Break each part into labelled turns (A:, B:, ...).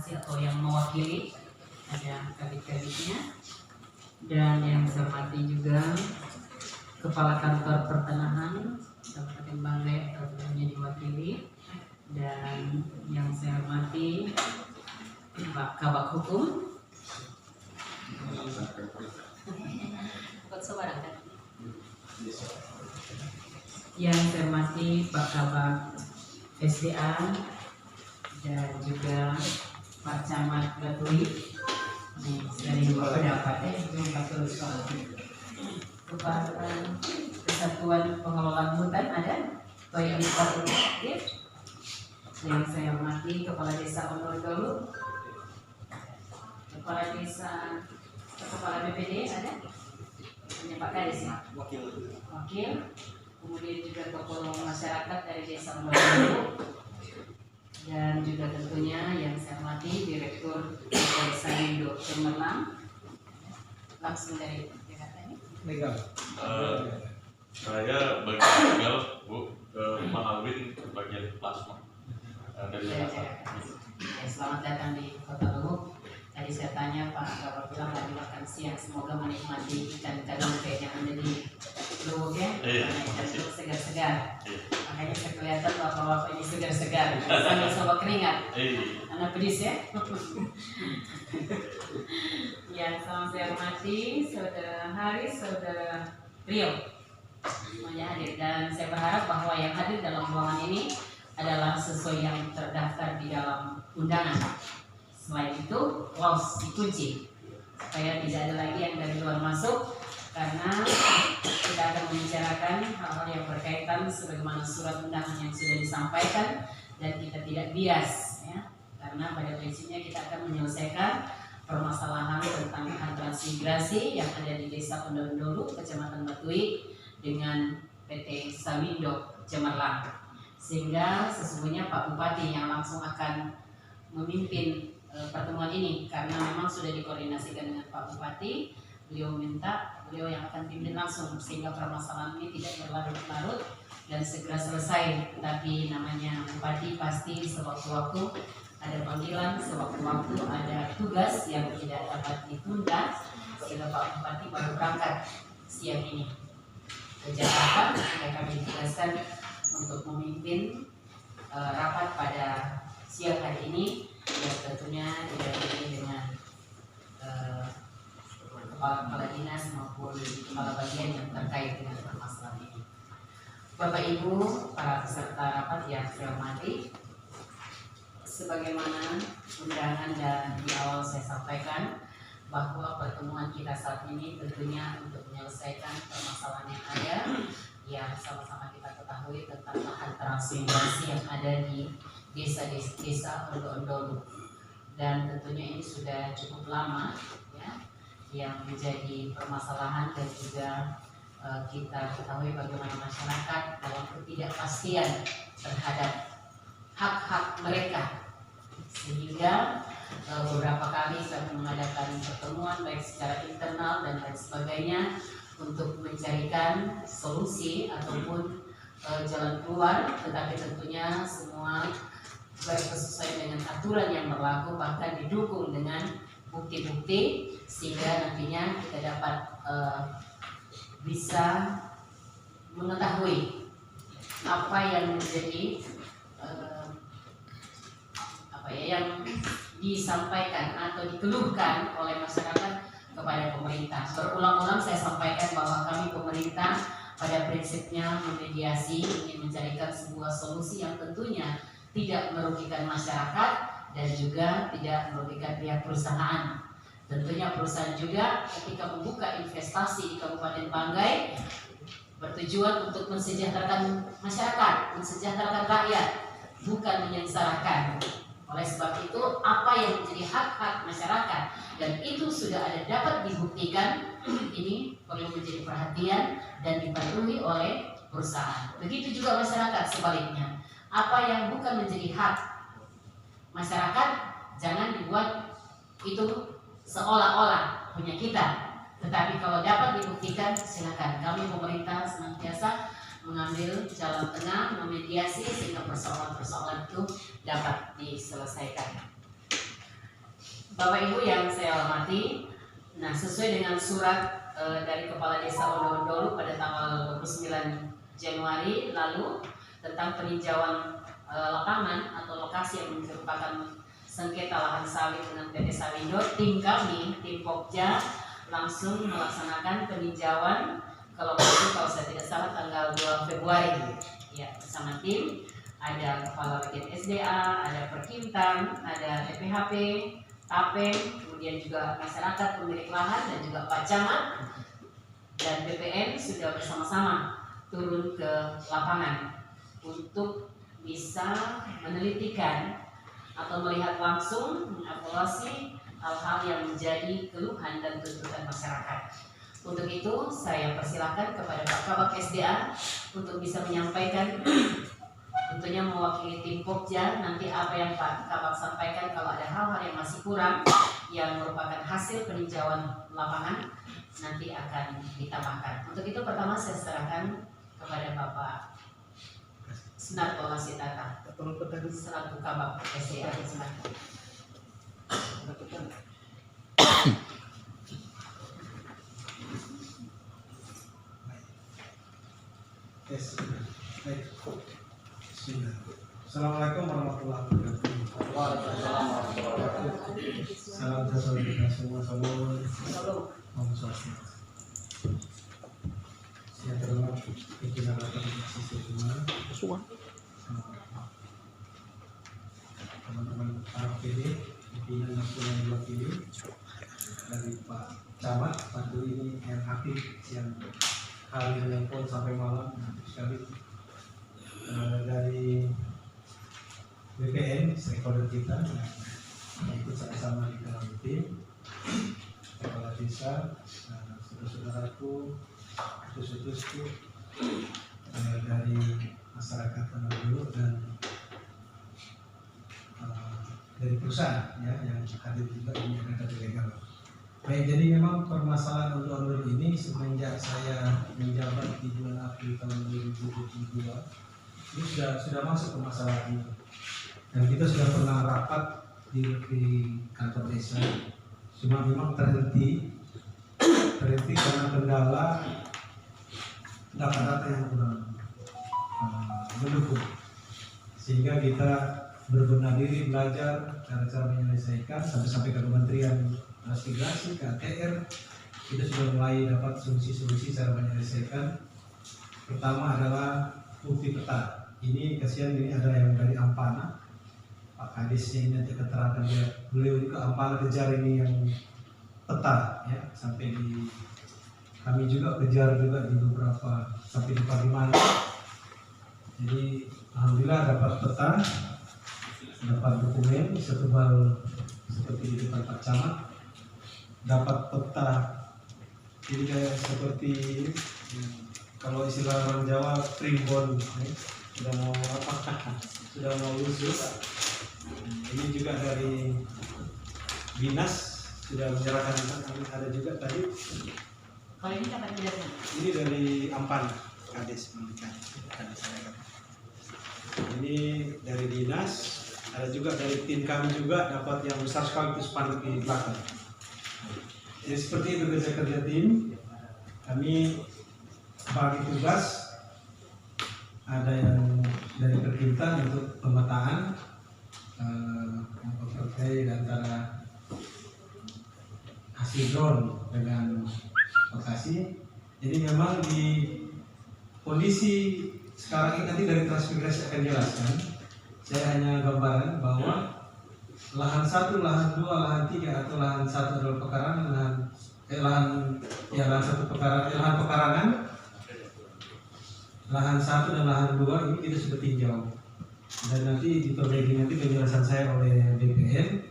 A: representasi atau yang mewakili, ada kabit-kabitnya. Dan yang saya hormati juga Kepala Kantor Pertanahan Kabupaten Banggai atau hanya diwakili, dan yang saya hormati Pak Kabak Hukum, yang saya hormati Pak Kabak SDA, dan juga Pak Camat Batui. Nih, dari dua pendapat Kepala Kesatuan Pengelolaan Hutan ada atau yang dipakai. Yang saya hormati Kepala Desa Ondol-Dolu, Kepala Desa, Kepala BPD ada, hanya Pak Kades ya? Wakil, kemudian juga tokoh masyarakat dari Desa Ondol-Dolu, dan juga tentunya yang saya hormati Direktur Desa Indo Cemerlang, langsung dari Jakarta ini.
B: Legal.
C: Saya bagian legal, Bu, Pak Alwin bagian plasma dari Jakarta.
A: Selamat datang di Kota Luwu. Tadi saya tanya Pak Kabak bilang tadi makan siang, semoga menikmati ikan kadungke yang ada di Luwu ya. Ikan segar-segar. Makanya saya kelihatan bapak-bapak ini segar-segar, sambil sobat keringat. Anak pedis ya. Ya, salam saya hormati Saudara Haris, Saudara Rio semuanya hadir, dan saya berharap bahwa yang hadir dalam ruangan ini adalah sesuai yang terdaftar di dalam undangan. Selain itu, close dikunci supaya tidak ada lagi yang dari luar masuk, karena kita akan membicarakan hal-hal yang berkaitan sebagaimana surat undangan yang sudah disampaikan, dan kita tidak bias ya, karena pada prinsipnya kita akan menyelesaikan permasalahan tentang transmigrasi yang ada di Desa Ondol-Dolu, Kecamatan Batui dengan PT Sawindo Cemerlang, sehingga sesungguhnya Pak Bupati yang langsung akan memimpin pertemuan ini, karena memang sudah dikoordinasikan dengan Pak Bupati. Beliau minta beliau yang akan pimpin langsung, sehingga permasalahan ini tidak berlarut-larut dan segera selesai. Tapi namanya Bupati pasti sewaktu-waktu ada panggilan, sewaktu-waktu ada tugas yang tidak dapat ditunda, sehingga Pak Bupati baru berangkat siang ini ke Jakarta, sehingga kami ditugaskan untuk memimpin rapat pada siang hari ini, yang tentunya dihadiri dengan kepala dinas maupun kepala bagian yang terkait dengan permasalahan ini. Bapak Ibu, para peserta rapat yang saya hormati, sebagaimana undangan dan di awal saya sampaikan bahwa pertemuan kita saat ini tentunya untuk menyelesaikan permasalahan yang ada, yang sama-sama kita ketahui tentang lahan transmigrasi yang ada di desa-desa Ondol-Ondolu, dan tentunya ini sudah cukup lama ya, yang menjadi permasalahan, dan juga kita ketahui bagaimana masyarakat dalam ketidakpastian terhadap hak-hak mereka, sehingga beberapa kali kami mengadakan pertemuan baik secara internal dan lain sebagainya untuk mencarikan solusi ataupun jalan keluar, tetapi tentunya semua bersesuaian dengan aturan yang berlaku, bahkan didukung dengan bukti-bukti, sehingga nantinya kita dapat bisa mengetahui apa yang menjadi yang disampaikan atau dikeluhkan oleh masyarakat kepada pemerintah. Berulang-ulang saya sampaikan bahwa kami pemerintah pada prinsipnya memediasi, ingin mencarikan sebuah solusi yang tentunya tidak merugikan masyarakat dan juga tidak merugikan pihak perusahaan. Tentunya perusahaan juga ketika membuka investasi di Kabupaten Banggai bertujuan untuk mensejahterakan masyarakat, mensejahterakan rakyat, bukan menyengsarakan. Oleh sebab itu, apa yang menjadi hak-hak masyarakat dan itu sudah ada dapat dibuktikan, ini perlu menjadi perhatian dan dipatuhi oleh perusahaan. Begitu juga masyarakat sebaliknya. Apa yang bukan menjadi hak masyarakat, jangan dibuat itu seolah-olah punya kita. Tetapi kalau dapat dibuktikan, silakan. Kami pemerintah senantiasa mengambil jalan tengah, memediasi sehingga persoalan-persoalan itu dapat diselesaikan. Bapak Ibu yang saya hormati, nah sesuai dengan surat dari Kepala Desa Ondolu pada tanggal 29 Januari lalu tentang peninjauan lapangan atau lokasi yang merupakan sengketa lahan sawit dengan PT Sawindo, tim kami, tim Pokja langsung melaksanakan peninjauan ke lokasi kalau saya tidak salah tanggal 2 Februari ya, bersama tim ada Kepala Bagian SDA, ada Perkintan, ada TPHP, TAPEN, kemudian juga masyarakat pemilik lahan dan juga Pak Camat dan BPN sudah bersama-sama turun ke lapangan untuk bisa menelitikan atau melihat langsung mengevaluasi hal-hal yang menjadi keluhan dan tuntutan masyarakat. Untuk itu saya persilakan kepada Pak Kabak SDA untuk bisa menyampaikan, tentunya mewakili tim Pokja, nanti apa yang Pak Kabak sampaikan kalau ada hal-hal yang masih kurang yang merupakan hasil peninjauan lapangan nanti akan ditambahkan. Untuk itu pertama saya serahkan kepada Bapak Sunarto Lasitata selaku Kabak SDA.
B: Assalamualaikum warahmatullahi wabarakatuh. Salam sejahtera kita semua. Om Swastiastu. Saya terhormat pimpinan rapat komisi semua, teman-teman APD, pimpinan nasional diwakili dari Pak Camat, Pak Dwi ini yang aktif yang hari menelpon sampai malam sekali. Dari BPN stakeholder kita yang ikut sama-sama di dalam tim, kepala desa, saudara-saudaraku, utus-utusku dari masyarakat Tanah Dulu dan dari perusahaan ya yang hadir juga ini ada legal. Baik, jadi memang permasalahan untuk ini semenjak saya menjabat di bulan April tahun 2022 ini sudah masuk ke masalah ini, dan kita sudah pernah rapat di kantor desa, cuma memang terhenti karena kendala data-data yang kurang mendukung, sehingga kita berbenah diri belajar cara-cara menyelesaikan sampai ke Kementerian Transmigrasi, ke ATR. Kita sudah mulai dapat solusi-solusi cara menyelesaikan. Pertama adalah bukti peta. Ini kasihan, ini ada yang dari Ampana, Pak Kadisnya ini nanti keterangan dia, beliau juga Ampana kejar ini yang peta ya, sampai di kami juga kejar juga di beberapa sampai di Parimana. Jadi alhamdulillah dapat peta, dapat dokumen setebal seperti di depan Pak Camat, dapat peta ini kayak seperti kalau istilah orang Jawa primbon sudah mau sudah mau lusuh. Ini juga dari dinas sudah menyerahkan, ada juga tadi.
A: Kalau ini dapat jelaskan.
B: Ini dari Ampan Kades Pendidikan. Ini dari dinas, ada juga dari tim kami juga dapat yang besar sekali itu spanduk di belakang. Jadi seperti itu kerja tim. Kami bagi tugas, ada yang dari Perkintan untuk pemetaan yang terkait antara hasil drone dengan lokasi. Jadi memang di kondisi sekarang ini nanti dari Transmigrasi akan jelaskan. Saya hanya gambaran bahwa lahan 1, lahan 2, lahan 3 atau lahan 1 adalah pekarangan, lahan 1 lahan pekarangan, lahan 1 dan lahan 2 ini kita sudah tinjau. Dan nanti diperbaiki nanti penjelasan saya oleh BPN.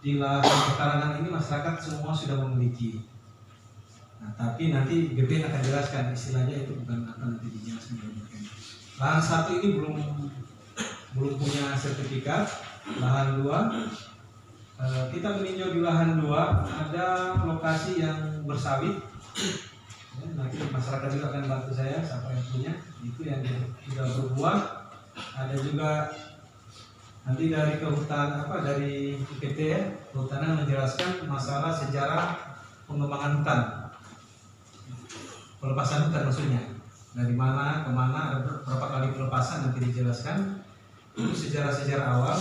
B: Di lahan pekarangan ini masyarakat semua sudah memiliki. Nah, tapi nanti BPN akan jelaskan istilahnya itu bukan apa nanti dijelaskan oleh BPN. Lahan 1 ini belum punya sertifikat. Lahan 2 kita meninjau di lahan 2 ada lokasi yang bersawit. Nanti masyarakat juga akan bantu saya siapa yang punya, itu yang sudah berbuah. Ada juga Nanti dari dari PT ya, Kehutanan menjelaskan masalah sejarah pengembangan hutan, pelepasan hutan maksudnya, dari mana ke mana, ada berapa kali pelepasan nanti dijelaskan. Itu sejarah-sejarah awal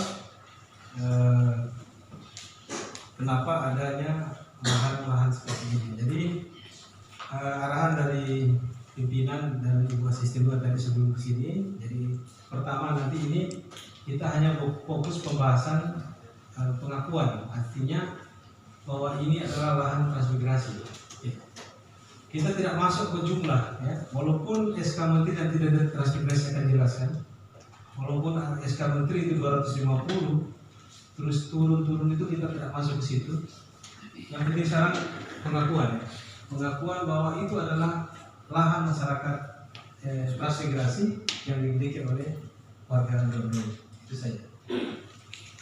B: kenapa adanya lahan-lahan seperti ini. Jadi arahan dari pimpinan dan Ibu Asisten tadi sebelum kesini, jadi pertama nanti ini kita hanya fokus pembahasan pengakuan, artinya bahwa ini adalah lahan transmigrasi. Kita tidak masuk ke jumlah, ya. Walaupun SK Menteri nanti dari transmigrasi akan jelaskan, walaupun SK Menteri itu 250, terus turun itu kita tidak masuk ke situ. Yang penting sekarang pengakuan bahwa itu adalah lahan masyarakat transmigrasi yang dimiliki oleh warga Indonesia. Itu saja.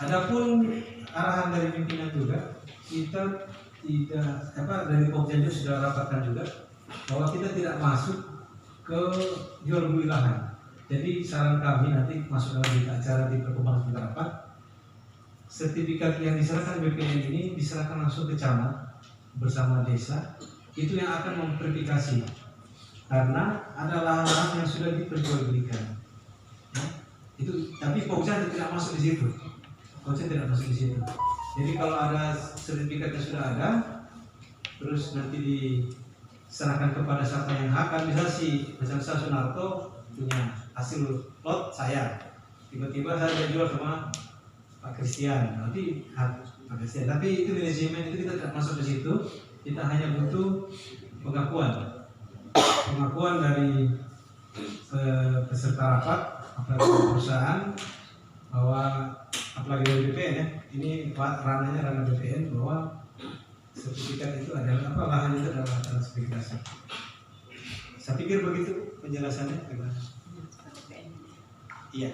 B: Adapun arahan dari pimpinan juga, kita tidak dari Pokja sudah rapatkan juga bahwa kita tidak masuk ke jual beli lahan. Jadi saran kami nanti masuk dalam berita acara di perkembangan kita rapat, sertifikat yang diserahkan BPN ini diserahkan langsung ke camat bersama desa, itu yang akan memverifikasi karena ada lahan-lahan yang sudah diperjualbelikan. Itu tapi Pokja tidak masuk di situ. Pokja tidak masuk di situ. Jadi kalau ada sertifikatnya sudah ada, terus nanti diserahkan kepada siapa yang hak, kan bisa misalnya saya Sunarto punya hasil lot saya, tiba-tiba saya jual sama Pak Christian, nanti hak Pak Christian. Tapi itu manajemen itu kita tidak masuk ke situ. Kita hanya butuh pengakuan dari peserta rapat, apalagi perusahaan, bahwa apalagi dari BPN ya, ini ranah BPN, bahwa sertifikat itu adalah lahan itu adalah transmigrasi. Saya pikir begitu penjelasannya. Iya.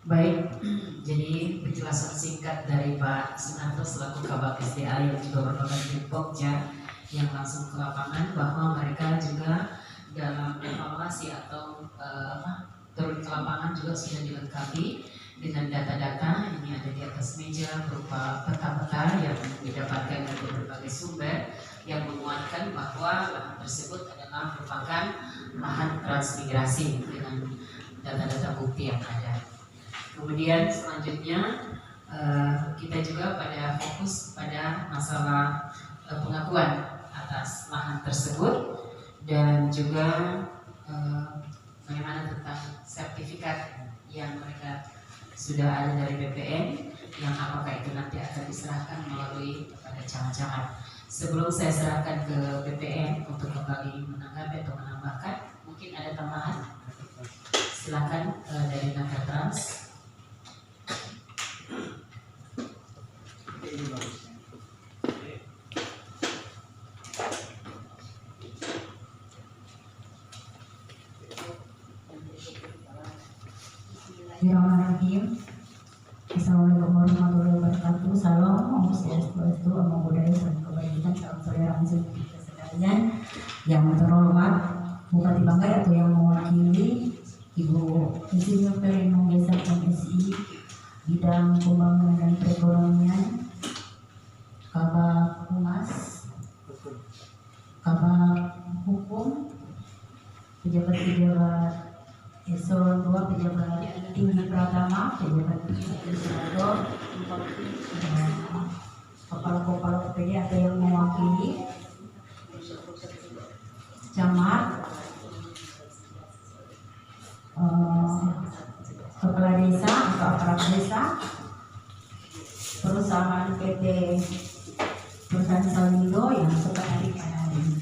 A: Baik, jadi penjelasan singkat dari Pak Sunarto selaku Kabak SDA yang juga merupakan tim Pokja yang langsung ke lapangan, bahwa mereka juga dalam evaluasi atau turun ke lapangan juga sudah dilengkapi dengan data-data. Ini ada di atas meja berupa peta-peta yang didapatkan dari berbagai sumber yang menguatkan bahwa lahan tersebut adalah merupakan lahan transmigrasi dengan data-data bukti yang ada. Kemudian selanjutnya kita juga pada fokus pada masalah pengakuan atas lahan tersebut dan juga bagaimana tentang sertifikat yang mereka sudah ada dari BPN, yang apakah itu nanti akan diserahkan melalui kepada camat-camat. Sebelum saya serahkan ke BPN untuk kembali menanggapi atau menambahkan, mungkin ada tambahan. Silakan dari Naga Trans.
D: Bismillahirrahmanirrahim. Assalamualaikum warahmatullahi wabarakatuh. Salam, Om Swastiastu, Om Budaya, Salam Kebajikan, salam toleransi untuk kita sekalian. Yang terhormat Bupati Banggai atau yang mewakili Ibu Insinyur Perenung Desa MSI bidang pembangunan dan perekonomian, Kabak Humas, Kabak Hukum, pejabat-pejabat Eselon 2, pejabat tinggi Pratama, pejabat legislator, kepala-kepala PPD atau yang mewakili camat, kepala desa atau aparat desa, perusahaan PT perusahaan Salindo yang suka hadir pada hari ini.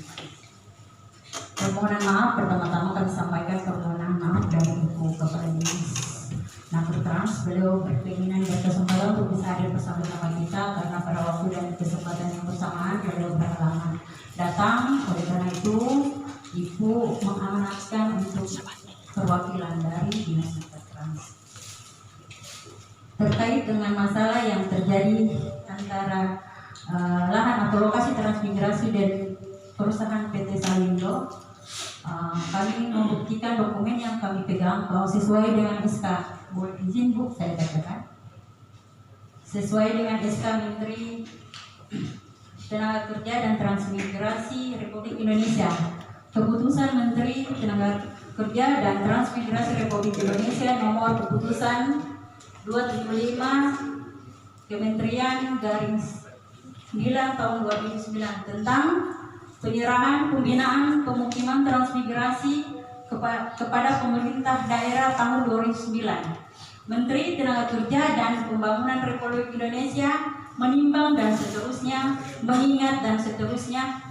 D: Permohonan maaf, pertama-tama kami sampaikan permohonan maaf dari Ibu Kepala Dinas Naker Trans. Beliau berkeinginan dan kesempatan untuk bisa hadir bersama-sama kita karena pada waktu dan kesempatan yang bersamaan beliau berhalangan datang. Oleh karena itu, Ibu mengamanatkan untuk perwakilan dari Dinas Naker Trans terkait dengan masalah yang terjadi antara lahan atau lokasi transmigrasi dari perusahaan PT Salindo. Kami membuktikan dokumen yang kami pegang bahwa sesuai dengan SK boleh izin Bu saya katakan. Sesuai dengan SK Menteri Tenaga Kerja dan Transmigrasi Republik Indonesia, Keputusan Menteri Tenaga Kerja dan Transmigrasi Republik Indonesia nomor keputusan 275 Kementerian garing 9 tahun 2009 tentang penyerahan pembinaan pemukiman transmigrasi kepada pemerintah daerah tahun 2009. Menteri Tenaga Kerja dan Pembangunan Republik Indonesia menimbang dan seterusnya, mengingat dan seterusnya.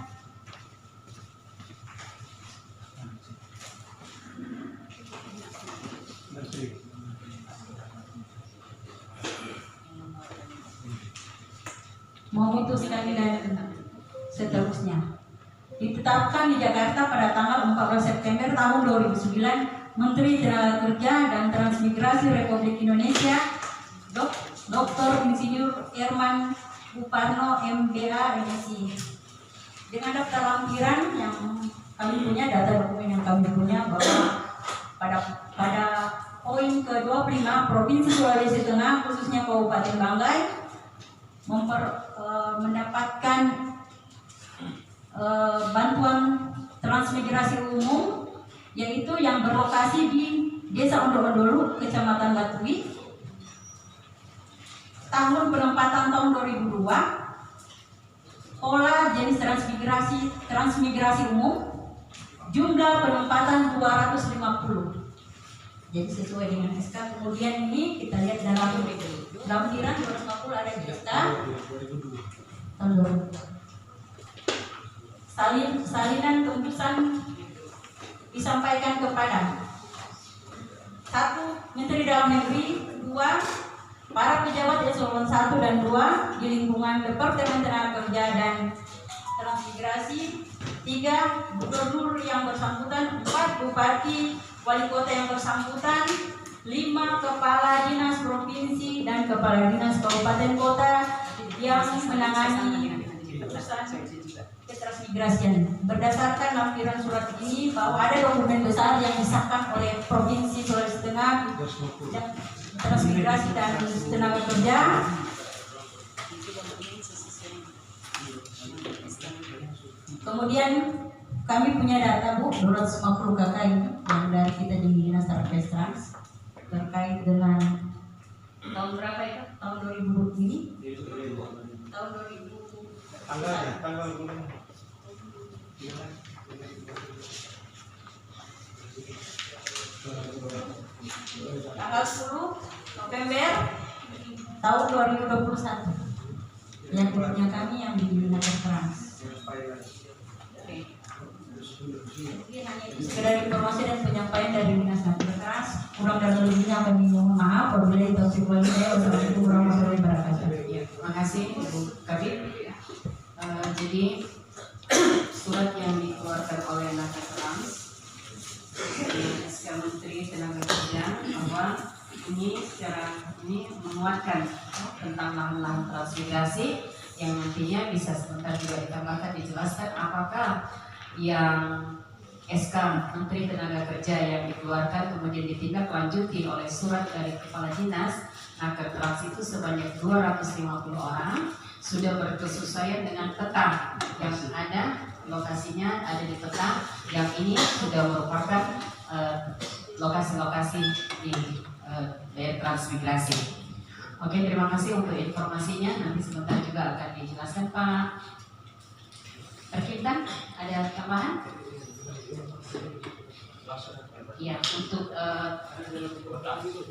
D: Memutuskan dan seterusnya. Ditetapkan di Jakarta pada tanggal 14 September tahun 2009, Menteri Tenaga Kerja dan Transmigrasi Republik Indonesia, Dr. Insinyur Herman Buparno MBA MSI. Dengan daftar lampiran yang kami punya, data dokumen yang kami punya bahwa pada poin ke-25 Provinsi Sulawesi Tengah khususnya Kabupaten Banggai mendapatkan bantuan transmigrasi umum, yaitu yang berlokasi di Desa Ondo-Ondolu, Kecamatan Latui. Tahun penempatan tahun 2002, pola jenis transmigrasi umum, jumlah penempatan 250. Jadi sesuai dengan SK. Kemudian ini kita lihat dalam lampiran 250 ada di SK tahun 2002. Salinan keputusan disampaikan kepada 1. Menteri Dalam Negeri, 2. Para pejabat eselon 1 dan 2 di lingkungan Departemen Tenaga Kerja dan Transmigrasi, 3. Gubernur yang bersangkutan, 4. Bupati Wali Kota yang bersangkutan, 5. Kepala Dinas Provinsi dan Kepala Dinas Kabupaten Kota yang menangani keputusan ketransmigrasian. Berdasarkan lampiran surat ini bahwa ada dokumen besar yang disahkan oleh Provinsi Sulawesi Tengah dan Transmigrasi dan Tenaga Kerja. Kemudian kami punya data Bu, 250 KK ini yang dari kita di Dinas Trans terkait dengan tahun berapa itu? Tahun 2020 ini? Tahun 2000
B: tanggal bulan
D: tanggal 10 November tahun 2021 yang punya kami yang di Dinas Trans. Ini hanya itu sekedar informasi dan penyampaian dari Dinas Trans. Kurang dan lebihnya kami mohon maaf. Wabillahi taufiq wal hidayah. Wassalamualaikum warahmatullahi wabarakatuh.
A: Terima kasih Ibu Kabit. Jadi surat yang dikeluarkan oleh Naker Trans SK Menteri Tenaga Kerja bahwa ini secara ini menguatkan tentang lahan-lahan transmigrasi yang nantinya bisa sebentar juga ditambahkan dijelaskan apakah yang SK Menteri Tenaga Kerja yang dikeluarkan kemudian ditindaklanjuti oleh surat dari Kepala Dinas Naker Trans itu sebanyak 250 orang sudah berkesesuaian dengan peta yang ada, lokasinya ada di peta yang ini sudah merupakan lokasi-lokasi di daerah transmigrasi. Oke, terima kasih untuk informasinya. Nanti sebentar juga akan dijelaskan Pak Perkintan. Ada tambahan? Ya, untuk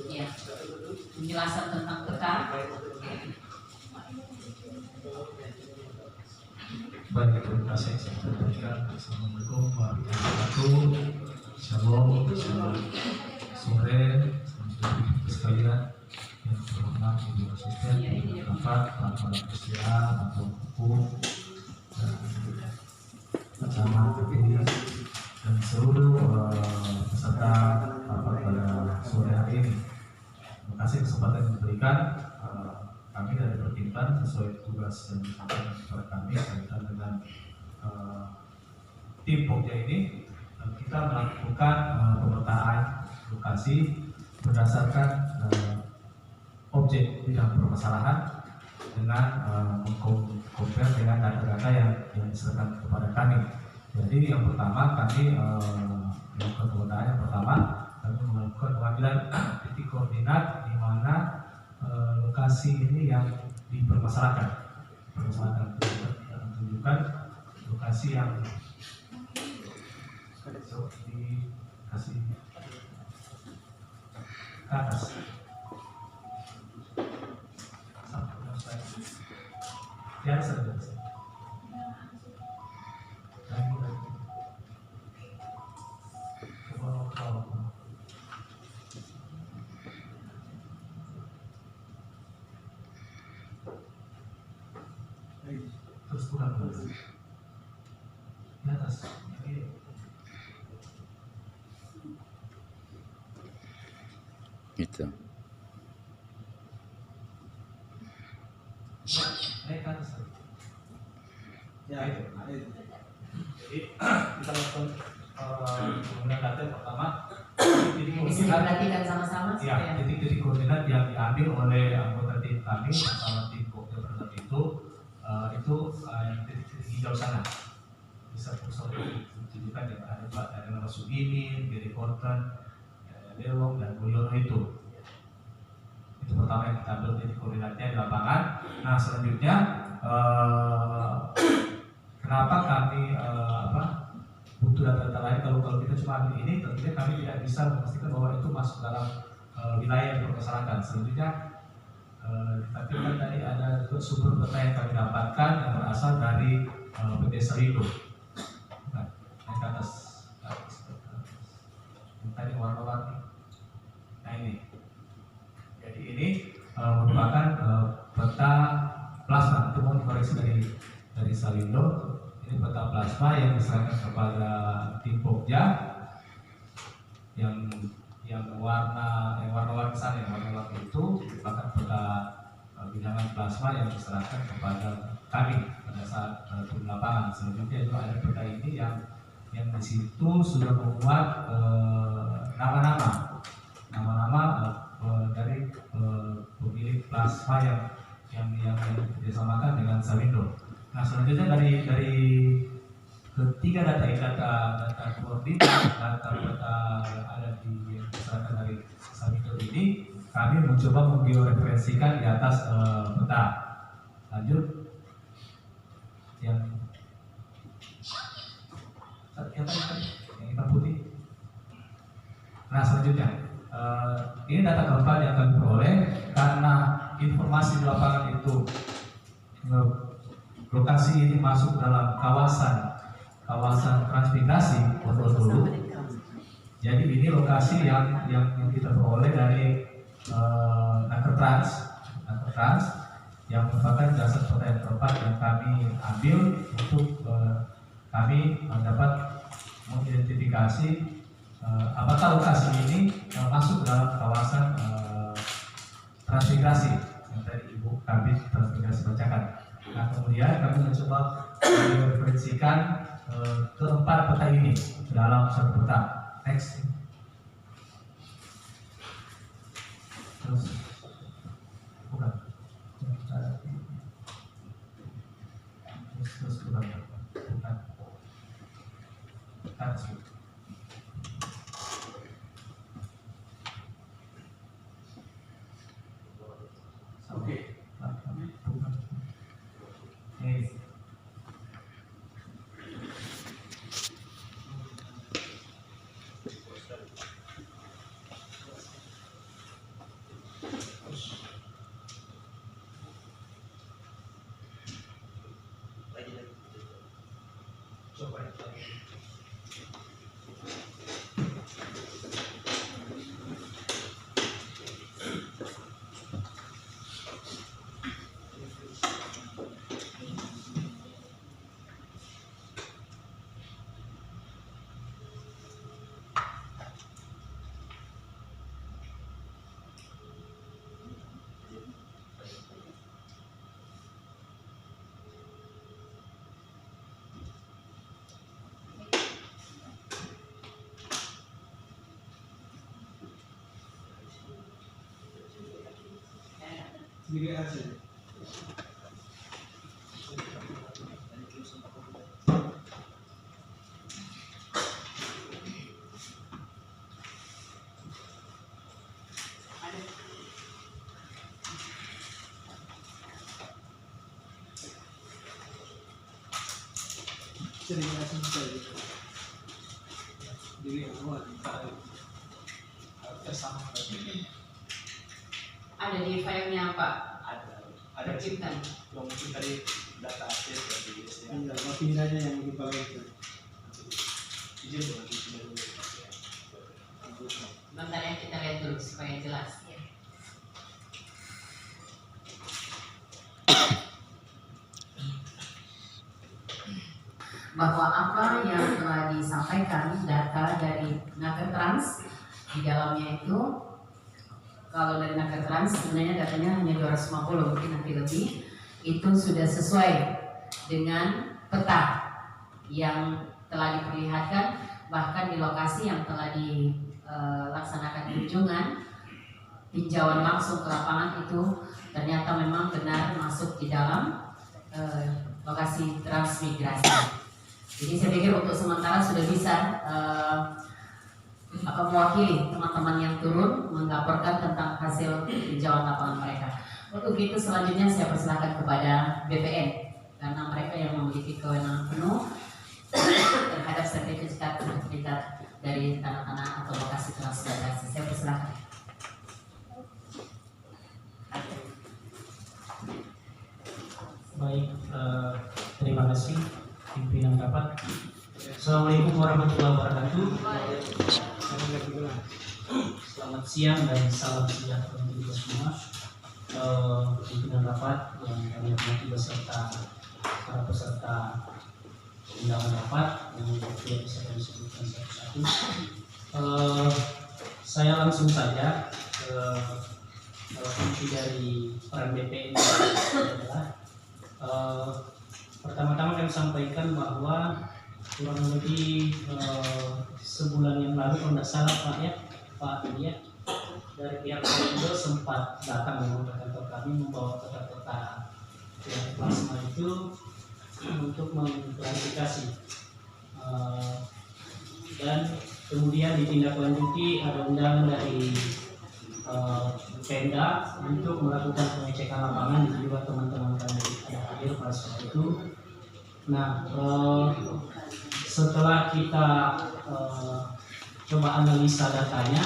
A: ya, penjelasan tentang peta.
E: Baik, terima kasih saya sampaikan. Assalamualaikum warahmatullahi wabarakatuh. Shalom, selamat sore, sekalian yang terhormat Ibu Asisten, Bapak, para persiapan atau hukum dan bersama dan seluruh peserta rapat pada sore hari ini. Terima kasih kesempatan yang diberikan. Kami dari Perkintan sesuai tugas yang disampaikan kepada kami kaitan dengan tim Pokja ini, kita melakukan pemetaan lokasi berdasarkan objek bidang permasalahan dengan compare dengan data-data yang diserahkan kepada kami. Jadi yang pertama kami melakukan kewenangan yang pertama kami melakukan pengambilan titik koordinat di mana lokasi ini yang dipermasalahkan. Tunjukkan lokasi yang dikasih ke atas. Ya, saja. Terus kurang di atas.
F: Gitu.
E: Naik ke atas. Ya itu. Jadi kita lakukan penggunaan data yang pertama.
A: Bisa diperhatikan sama-sama
E: Ya,
A: supaya
E: titik-titik koordinat yang diambil oleh anggota tim kami bersama tim Kokja Bersatu itu yang titik-titik hijau sana. Bisa tunjukkan yang ada Pak dari nama Sudimin, Giri Konten, Lewong dan Mulyono itu. Itu pertama yang kita ambil titik koordinatnya di lapangan. Nah selanjutnya kenapa kami butuh data-data lain kalau kita cuma ambil ini tentunya kami tidak bisa memastikan bahwa itu masuk dalam wilayah yang dipermasalahkan. Selanjutnya tapi kan tadi ada juga sumber data yang kami dapatkan yang berasal dari PT Salindo. Nah, naik ke atas. Tadi warna-warni. Nah ini. Jadi ini merupakan peta plasma. Itu mau dikoreksi dari Salindo. Ini peta plasma yang diserahkan kepada tim Pokja yang warna-warni sana, yang warna-warni itu merupakan peta bilangan plasma yang diserahkan kepada kami pada saat turun lapangan. Selanjutnya juga ada peta ini yang di situ sudah memuat nama-nama dari pemilik plasma yang dikerjasamakan dengan Salindo. Nah selanjutnya dari ketiga data koordinat, data peta yang ada yang diserahkan dari Salindo ini, kami mencoba memgeoreferensikan di atas peta. Lanjut yang hitam putih. Nah selanjutnya ini data keempat yang kami peroleh karena informasi di lapangan itu lokasi ini masuk dalam kawasan transmigrasi Pondorogo. Jadi ini lokasi yang kita peroleh dari Nakertrans yang merupakan jasa peta yang keempat yang kami ambil untuk kami dapat mengidentifikasi apakah lokasi ini masuk dalam kawasan transmigrasi yang tadi Ibu Kabit Transmigrasi bacakan. Nah kemudian kami mencoba mereferensikan keempat peta ini dalam satu peta. Next. Terus bukan. Terus bukan. Oke.
A: Ada di filenya Pak.
G: Ada
A: Tercipta.
G: mungkin tadi data update dari SDA.
B: Iya, pindahnya yang di bawah itu.
G: Izin berarti sudah dulu.
A: Bentar ya, kita lihat dulu supaya jelas. Bahwa apa yang telah disampaikan data dari Nakertrans di dalamnya itu, kalau dari Nakertrans sebenarnya datanya hanya 250, mungkin nanti lebih, itu sudah sesuai dengan peta yang telah diperlihatkan, bahkan di lokasi yang telah dilaksanakan kunjungan, tinjauan langsung ke lapangan itu ternyata memang benar masuk di dalam lokasi transmigrasi. Jadi saya pikir untuk sementara sudah bisa mewakili teman-teman yang turun melaporkan tentang hasil tinjauan lapangan mereka. Untuk itu selanjutnya saya persilakan kepada BPN karena mereka yang memiliki kewenangan penuh terhadap sertifikat dari tanah-tanah atau lokasi transmigrasi. Saya persilakan.
H: Baik, terima kasih pimpinan rapat. Assalamualaikum warahmatullahi wabarakatuh. Selamat siang dan salam sejahtera untuk kita semua. Pimpinan rapat yang kami hormati beserta para peserta undangan rapat yang tidak bisa kami sebutkan satu-satu. Saya langsung saja kunci dari peran BPN adalah pertama-tama kami sampaikan bahwa kurang lebih sebulan yang lalu kalau tidak salah Pak ya dari pihak Indo sempat datang ke kantor kami membawa peta-peta plasma itu untuk mengklarifikasi dan kemudian ditindaklanjuti ada undangan dari Pemda untuk melakukan pengecekan lapangan di juga teman-teman kami ada hadir pada saat itu. Nah, setelah kita coba analisa datanya,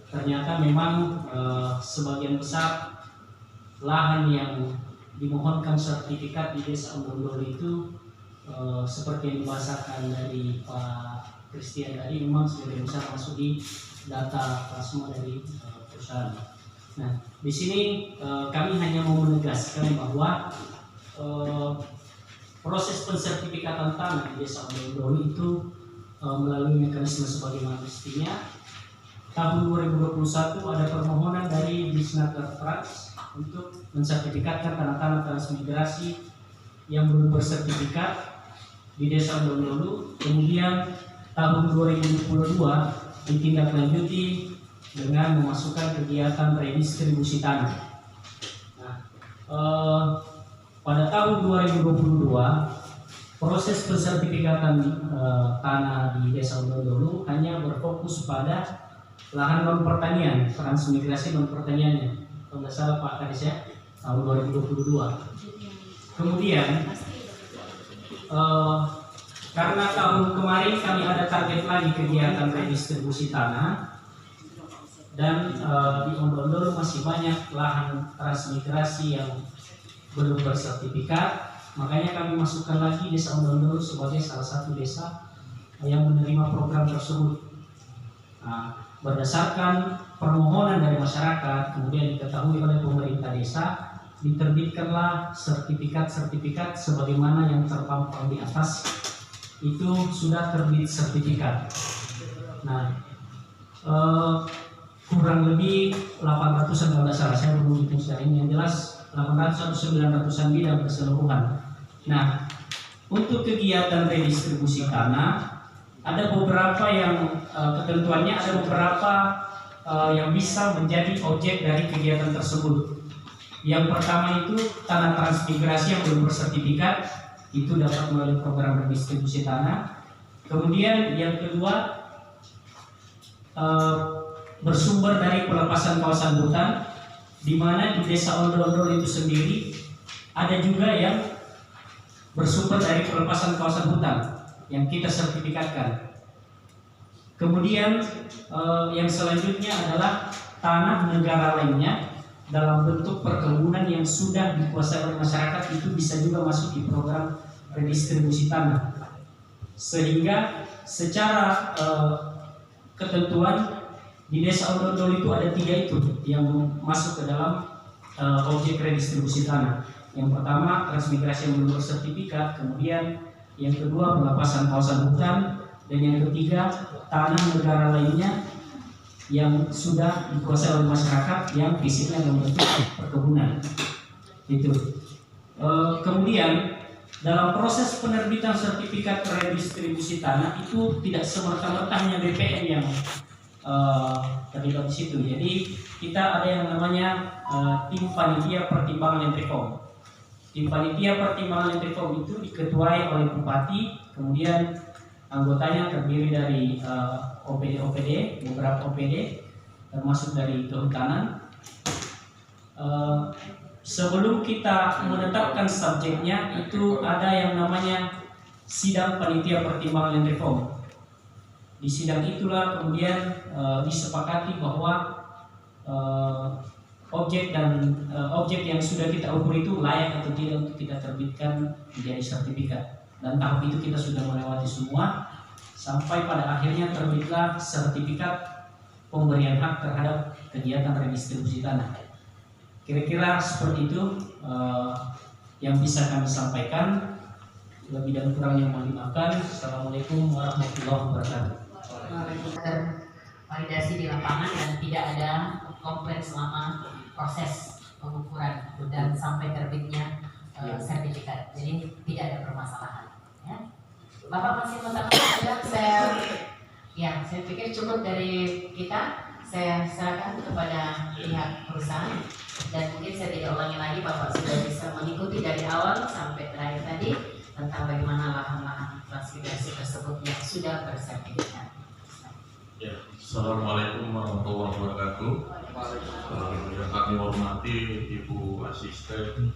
H: ternyata memang sebagian besar lahan yang dimohonkan sertifikat di Desa Ondondolo itu seperti yang dibahasakan dari Pak Christian tadi memang sebagian besar masuk di data plasma dari perusahaan. Nah, di sini kami hanya mau menegaskan bahwa proses pensertifikatan tanah di Desa Ondondolo itu melalui mekanisme sebagaimana mestinya. Tahun 2021 ada permohonan dari Disnakertrans untuk mensertifikatkan tanah-tanah transmigrasi yang belum bersertifikat di Desa Ondondolo. Kemudian tahun 2022 ditindaklanjuti dengan memasukkan kegiatan redistribusi tanah. Nah, pada tahun 2022 proses pensertifikatan tanah di Desa Ondondolo hanya berfokus pada lahan non pertanian, transmigrasi non pertaniannya. Kalau tidak salah Pak Kadis ya, tahun 2022. Kemudian karena tahun kemarin kami ada target lagi kegiatan redistribusi tanah dan di Ondondolo masih banyak lahan transmigrasi yang belum bersertifikat, makanya kami masukkan lagi Desa Ondondolo sebagai salah satu desa yang menerima program tersebut. Nah, berdasarkan permohonan dari masyarakat, kemudian diketahui oleh pemerintah desa, diterbitkanlah sertifikat-sertifikat sebagaimana yang terpampang di atas. Itu sudah terbit sertifikat. Nah, kurang lebih 800-an kalau tidak salah, saya belum hitung secara ini, yang jelas 800 atau 900-an bidang keseluruhan. Nah, untuk kegiatan redistribusi tanah ada beberapa yang ketentuannya, ada beberapa yang bisa menjadi objek dari kegiatan tersebut. Yang pertama itu tanah transmigrasi yang belum bersertifikat, itu dapat melalui program redistribusi tanah. Kemudian yang kedua bersumber dari pelepasan kawasan hutan, di mana di desa Ondol-Ondol itu sendiri ada juga yang bersumber dari pelepasan kawasan hutan yang kita sertifikatkan. Kemudian yang selanjutnya adalah tanah negara lainnya dalam bentuk perkebunan yang sudah dikuasai oleh masyarakat, itu bisa juga masuk di program redistribusi tanah. Sehingga secara ketentuan di desa Ondol-Ondol itu ada 3 itu yang masuk ke dalam objek redistribusi tanah. Yang pertama transmigrasi yang belum bersertifikat, kemudian yang kedua pelepasan kawasan hutan, dan yang ketiga tanah negara lainnya yang sudah dikuasai oleh masyarakat yang fisiknya dalam bentuk perkebunan. Itu. Kemudian dalam proses penerbitan sertifikat redistribusi tanah itu tidak semerta-merta hanya BPN yang terlibat di situ. Jadi kita ada yang namanya tim panitia pertimbangan Lentrifom. Tim panitia pertimbangan Lentrifom itu diketuai oleh bupati, kemudian anggotanya terdiri dari OPD, beberapa OPD, termasuk dari kehutanan. Sebelum kita menetapkan subjeknya, itu ada yang namanya sidang panitia pertimbangan Lentrifom. Di sidang itulah kemudian disepakati bahwa objek yang sudah kita ukur itu layak atau tidak untuk kita terbitkan menjadi sertifikat. Dan tahap itu kita sudah melewati semua sampai pada akhirnya terbitlah sertifikat pemberian hak terhadap kegiatan redistribusi tanah. Kira-kira seperti itu yang bisa kami sampaikan. Lebih dan kurangnya mohon dimaafkan. Assalamualaikum warahmatullahi wabarakatuh.
A: Validasi di lapangan dan tidak ada komplain selama proses pengukuran dan sampai terbitnya sertifikat. Jadi tidak ada permasalahan. Ya. Bapak masih mau tambahkan? Saya pikir cukup dari kita. Saya serahkan kepada pihak perusahaan dan mungkin saya tidak ulangi lagi. Bapak sudah bisa mengikuti dari awal sampai terakhir tadi tentang bagaimana lahan-lahan transmigrasi tersebut yang sudah bersertifikat.
C: Ya, Assalamualaikum warahmatullahi wabarakatuh. Yang kami hormati Ibu Asisten,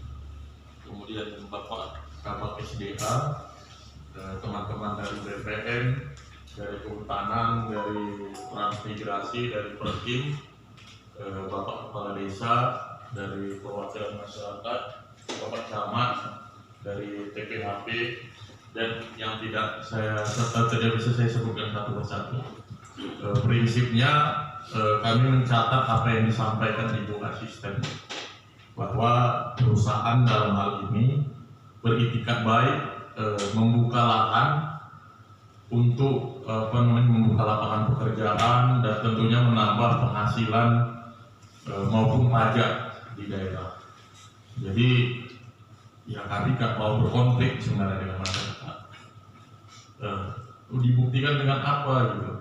C: kemudian Bapak Kabak SDA, teman-teman dari BPN, dari Kehutanan, dari Transmigrasi, dari Perkim, Bapak Kepala Desa, dari Perwakilan Masyarakat, Bapak Camat, dari TPHP, dan yang tidak bisa saya sebutkan satu persatu. Prinsipnya kami mencatat apa yang disampaikan Ibu Asisten, bahwa perusahaan dalam hal ini beritikat baik membuka lahan untuk membuka lapangan pekerjaan dan tentunya menambah penghasilan maupun pajak di daerah. Jadi ya kami tidak mau berkonflik sebenarnya dengan masyarakat. Dibuktikan dengan apa gitu?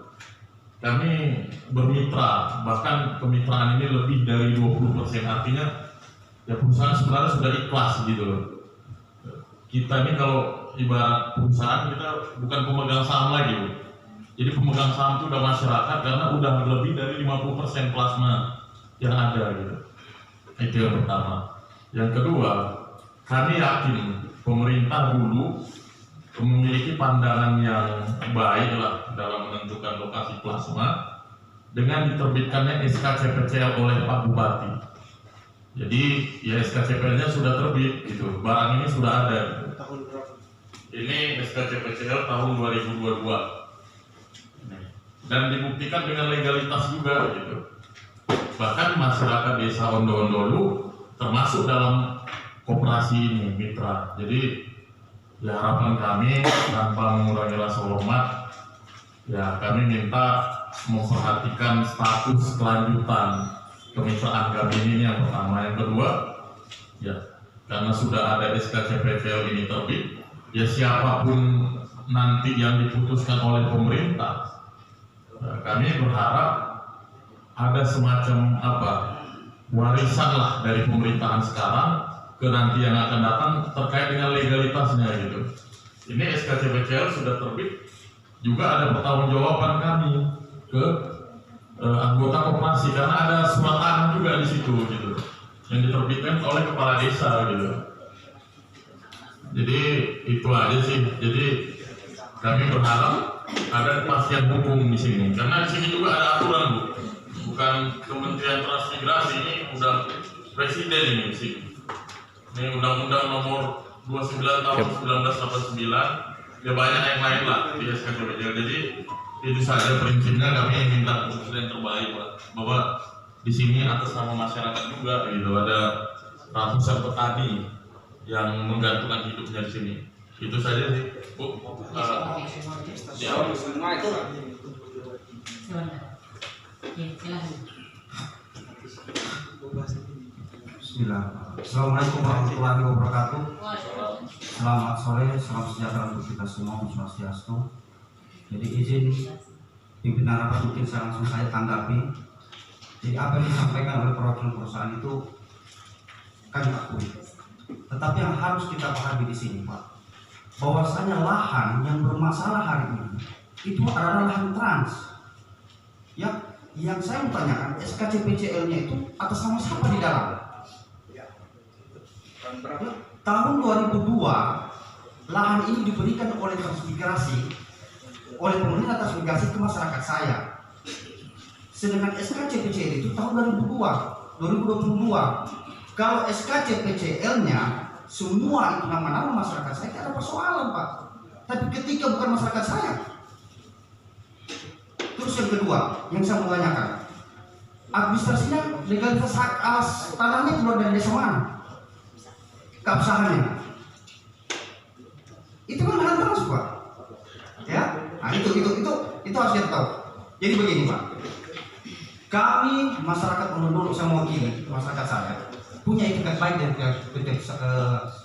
C: Kami bermitra, bahkan kemitraan ini lebih dari 20%, artinya ya perusahaan sebenarnya sudah ikhlas gitu loh. Kita ini kalau ibarat perusahaan, kita bukan pemegang saham lagi loh. Jadi pemegang saham itu udah masyarakat karena udah lebih dari 50% plasma yang ada gitu. Itu yang pertama. Yang kedua, kami yakin pemerintah dulu memiliki pandangan yang baik lah dalam menentukan lokasi plasma dengan diterbitkannya SKCPCL oleh Pak Bupati. Jadi ya SKCPL-nya sudah terbit gitu, barang ini sudah ada.
G: Tahun berapa?
C: Ini SKCPCL tahun 2022 dan dibuktikan dengan legalitas juga gitu. Bahkan masyarakat desa Ondol-Ondolu termasuk dalam koperasi ini mitra. Jadi ya harapan kami tanpa mengurangi rasa hormat, ya kami minta memperhatikan status kelanjutan kemitraan kami ini yang pertama. Yang kedua, ya karena sudah ada SKCPCL ini terbit, ya siapapun nanti yang diputuskan oleh pemerintah, kami berharap ada semacam warisan lah dari pemerintahan sekarang ke nanti yang akan datang terkait dengan legalitasnya gitu. Ini SKCPCL sudah terbit, juga ada pertanggungjawaban kami ke anggota koperasi karena ada surat tangan juga di situ gitu, yang diterbitkan oleh kepala desa gitu. Jadi itu aja sih. Jadi kami berharap ada kepastian hukum di sini, karena di sini juga ada aturan Bu, bukan Kementerian Transmigrasi, ini udah presiden ini di sini. Ini Undang-Undang Nomor 29 Tahun 1989, ya banyak yang lain lah di SKCPCL. Jadi itu saja prinsipnya, kami minta presiden terbaik Pak, bahwa di sini atas nama masyarakat juga gitu, ada ratusan petani yang menggantungkan hidupnya di sini. Itu saja sih Bu.
A: Silakan. Ya, silakan.
I: Bismillah. Assalamualaikum warahmatullahi wabarakatuh. Selamat sore, salam sejahtera untuk kita semua, Om Swastiastu. Jadi izin pimpinan rapat mungkin langsung saya tanggapi. Jadi apa yang disampaikan oleh perwakilan perusahaan itu kami akui. Tetapi yang harus kita pahami di sini Pak, bahwasanya lahan yang bermasalah hari ini itu adalah lahan trans. Ya, yang saya mau tanyakan SKCPCL-nya itu atas nama siapa di dalam? Ya, tahun 2002 lahan ini diberikan oleh transmigrasi, oleh pemerintah transmigrasi ke masyarakat saya. Sedangkan SKCPCL itu tahun 2022. Kalau SKCPCL-nya semua itu nama-nama masyarakat saya, tidak ada persoalan Pak. Tapi ketika bukan masyarakat saya. Terus yang kedua, yang saya mau tanyakan, administrasinya legalitas hak alas tanahnya keluar dari desa mana? Keabsahannya itu kan lahan trans Pak, ya. Nah itu harus kita tahu. Jadi begini Pak, kami masyarakat Ondol, saya mewakili masyarakat saya, punya etikat baik dari PT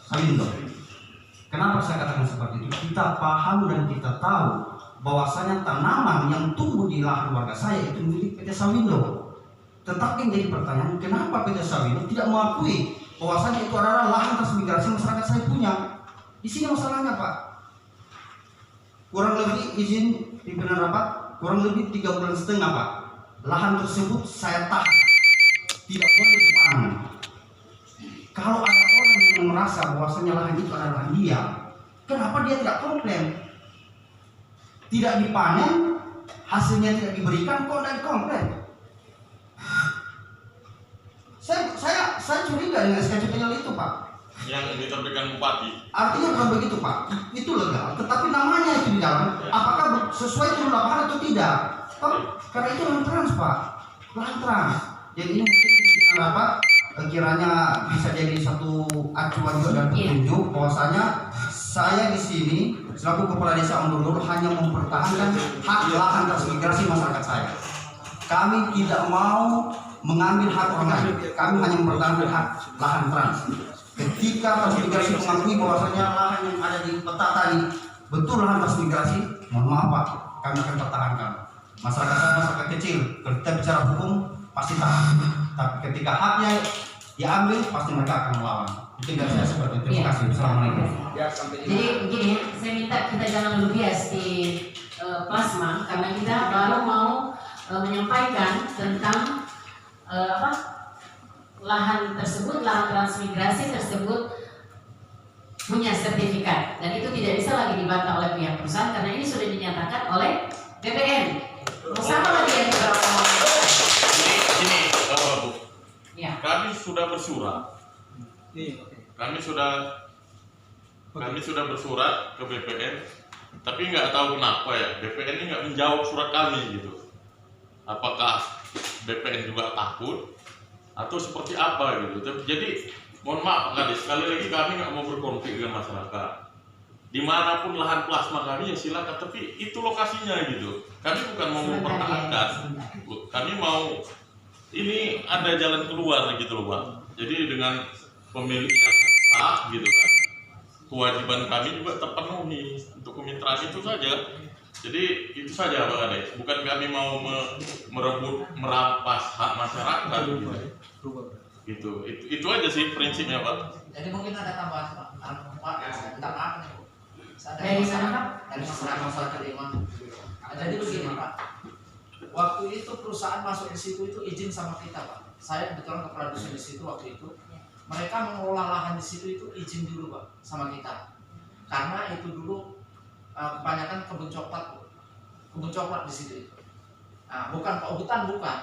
I: Sawindo. Kenapa saya katakan seperti itu? Kita paham dan kita tahu bahwasanya tanaman yang tumbuh di lahan warga saya itu milik PT Sawindo. Tetapi yang jadi pertanyaan, kenapa PT Sawindo tidak mengakui bahwasanya itu adalah lahan transmigrasi masyarakat saya punya? Di sini masalahnya Pak. Kurang lebih izin pimpinan rapat, kurang lebih 3,5 bulan Pak. Lahan tersebut saya tahan, tidak boleh dipanen. Kalau ada orang yang merasa bahwasanya lahan itu adalah dia, kenapa dia tidak komplain? Tidak dipanen, hasilnya tidak diberikan, kok tidak dikomplain? Saya curiga dengan SKCPCL itu Pak.
C: Yang diterbitkan bupati.
I: Artinya bukan begitu Pak, itu legal, tetapi namanya itu di dalam, apakah sesuai turun lapangan atau tidak? Karena itu lahan trans Pak, lahan trans. Jadi ini mungkin kita rapat kiranya bisa jadi satu acuan juga dan petunjuk bahwasanya saya di sini selaku kepala desa Ondol hanya mempertahankan hak lahan transmigrasi masyarakat saya. Kami tidak mau mengambil hak orang lain, kami hanya mempertahankan hak lahan trans. Ketika transmigrasi mengakui bahwasanya lahan yang ada di peta tadi betul lahan transmigrasi, mohon maaf Pak, kami akan pertahankan. Masyarakat saya masyarakat kecil, kalau kita bicara hukum pasti tahan. Tapi ketika haknya diambil pasti mereka akan melawan. Mungkin dari saya seperti itu. Terima kasih. Assalamualaikum.
A: Jadi begini, saya minta kita jangan lebih bias di plasma karena kita baru mau menyampaikan tentang lahan tersebut, lahan transmigrasi tersebut punya sertifikat dan itu tidak bisa lagi dibantah oleh pihak perusahaan karena ini sudah dinyatakan oleh BPN. Sama lagi yang
C: Ini Bu,
A: ya.
C: kami sudah bersurat. Kami sudah bersurat ke BPN, tapi nggak tahu kenapa ya BPN ini nggak menjawab surat kami gitu. Apakah BPN juga takut atau seperti apa gitu? Jadi mohon maaf Pak Kades, sekali lagi kami nggak mau berkonflik dengan masyarakat. Dimanapun lahan plasma kami ya silakan, tapi itu lokasinya gitu. Kami bukan mau mempertahankan, kami mau ini ada jalan keluar gitu loh Pak. Jadi dengan pemilik yang sah gitu kan, kewajiban kami juga terpenuhi untuk kemitraan itu saja. Jadi itu saja Pak Kades. Bukan kami mau merampas hak masyarakat. Gitu. Itu aja sih prinsipnya Pak.
J: Jadi mungkin ada tambahan Pak, minta maaf nih.
A: Dari mana, Pak?
J: Dari masyarakat lima. Jadi begini Pak, waktu itu perusahaan masuk di situ itu izin sama kita Pak. Saya kebetulan kepala dusun di situ waktu itu. Mereka mengelola lahan di situ itu izin dulu Pak sama kita. Karena itu dulu kebanyakan kebun coklat di situ itu. Nah, bukan hutan bukan.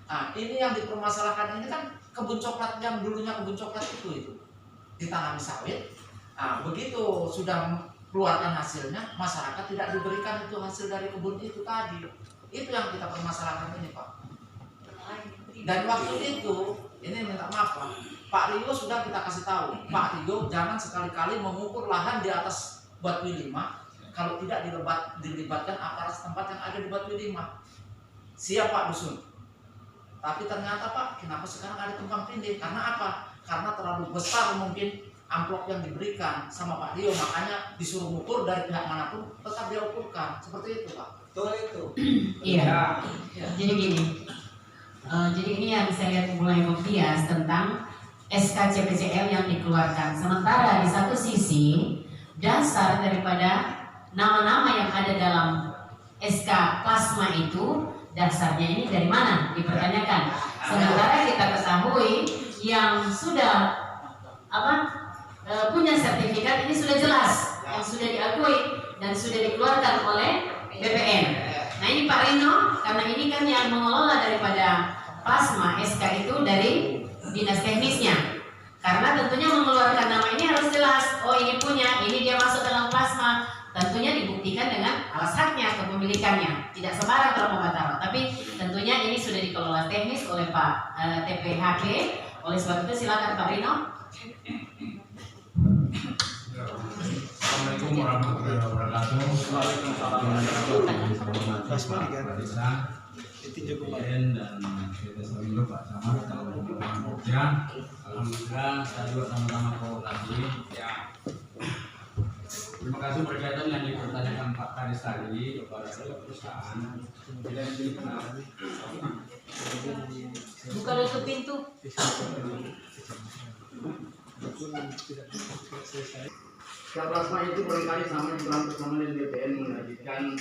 J: Nah, ini yang dipermasalahkan ini kan kebun coklat yang dulunya kebun coklat itu ditanami sawit. Nah, begitu sudah keluarkan hasilnya, masyarakat tidak diberikan itu hasil dari kebun itu tadi. Itu yang kita permasalahkan ini Pak. Dan waktu itu, ini minta maaf Pak Rio sudah kita kasih tahu, Pak Rio jangan sekali-kali mengukur lahan di atas Batui 5 kalau tidak dilibatkan aparat setempat yang ada di Batui 5. Siap Pak Dusun. Tapi ternyata Pak, kenapa sekarang ada tumpang tindih? Karena apa? Karena terlalu besar mungkin amplop yang diberikan sama Pak Rio, makanya disuruh ukur dari pihak manapun tetap dia ukurkan. Seperti itu Pak.
I: Betul itu.
A: Iya. Jadi gini. Jadi ini yang saya lihat mulai membias tentang SK CPCL yang dikeluarkan. Sementara di satu sisi dasar daripada nama-nama yang ada dalam SK plasma itu dasarnya ini dari mana dipertanyakan. Sementara kita ketahui yang sudah punya sertifikat ini sudah jelas, yang sudah diakui dan sudah dikeluarkan oleh BPN. Nah ini Pak Rino, karena ini kan yang mengelola daripada plasma SK itu dari dinas teknisnya. Karena tentunya mengeluarkan nama ini harus jelas, oh ini punya, ini dia masuk dalam plasma. Tentunya dibuktikan dengan alas haknya, kepemilikannya. Tidak sembarang kalau mau taruh, tapi tentunya ini sudah dikelola teknis oleh Pak TPHK. Oleh sebab itu silakan Pak Rino.
E: Assalamualaikum warahmatullahi wabarakatuh. Dan kita selalu Pak Camat kalau bekerja. Alhamdulillah saya juga sama-sama kolaborasi. Ya. Terima kasih berkaitan yang dipertanyakan Pak Kades tadi kepada perusahaan. Tidak dikenal.
A: Buka tutup pintu.
K: Plasma itu barangkali sama juga bersama dengan BPN menerbitkan